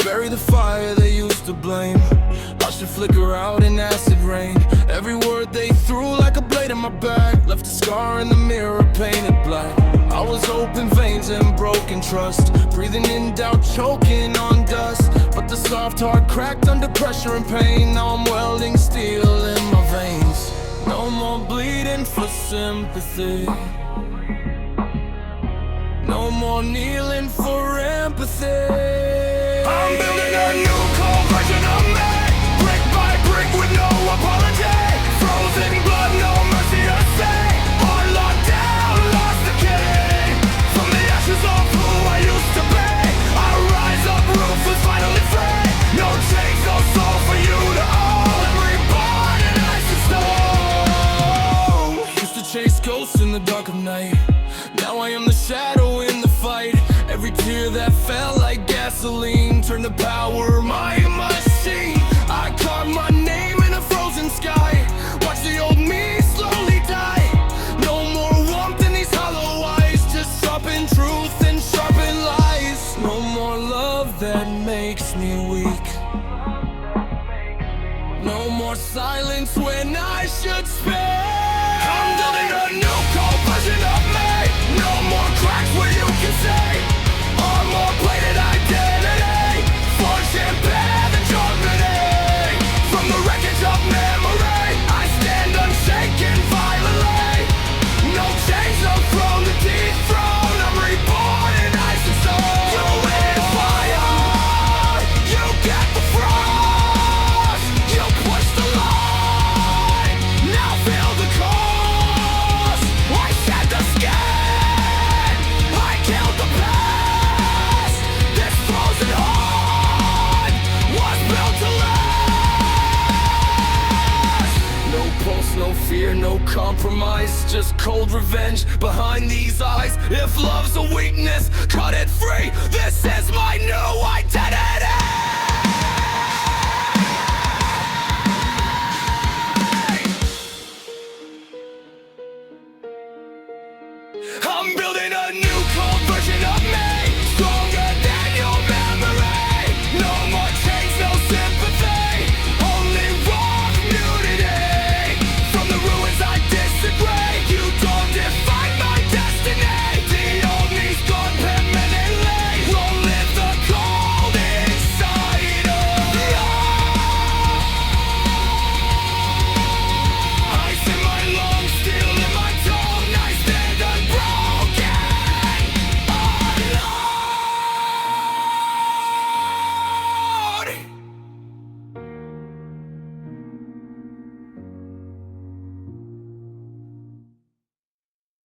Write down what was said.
bury the fire they used to blame. I should flicker out in acid rain. Every word they threw like a blade in my back left a scar in the mirror painted black. I was open veins and broken trust, breathing in doubt, choking on dust. But the soft heart cracked under pressure and pain. Now I'm welding steel in my veins. No more bleeding for sympathy, no more kneeling for empathy. I'm building a new cold version of me, brick by brick with no apology. Frozen blood, no mercy to say. On lockdown, lost the key. From the ashes of who I used to be, I rise up, ruthless, finally free. No chains, no soul for you to own. I'm reborn in ice and stone. Used to chase ghosts in the dark of night. Now I am the shadow in the fight. Every tear that fell like gasoline turned to power my machine. I carved my name in a frozen sky. Watch the old me slowly die. No more warmth in these hollow eyes, just sharpen truth and sharpen lies. No more love that makes me weak, no more silence when I should speak. I'm building a new cold version of me. No more cracks where you can see armor-plated identity, forged in path and Germany. From the wreckage of memory, I stand unshaken violently. No chains, no throne to dethrone. I'm reborn in ice and stone. You lit fire, you get the frost. You push the line, now feel the cost. I shed the skin, I killed the past. This frozen heart was built to last. No pulse, no fear, no compromise, just cold revenge behind these eyes. If love's a weakness, cut it free. This is my new identity.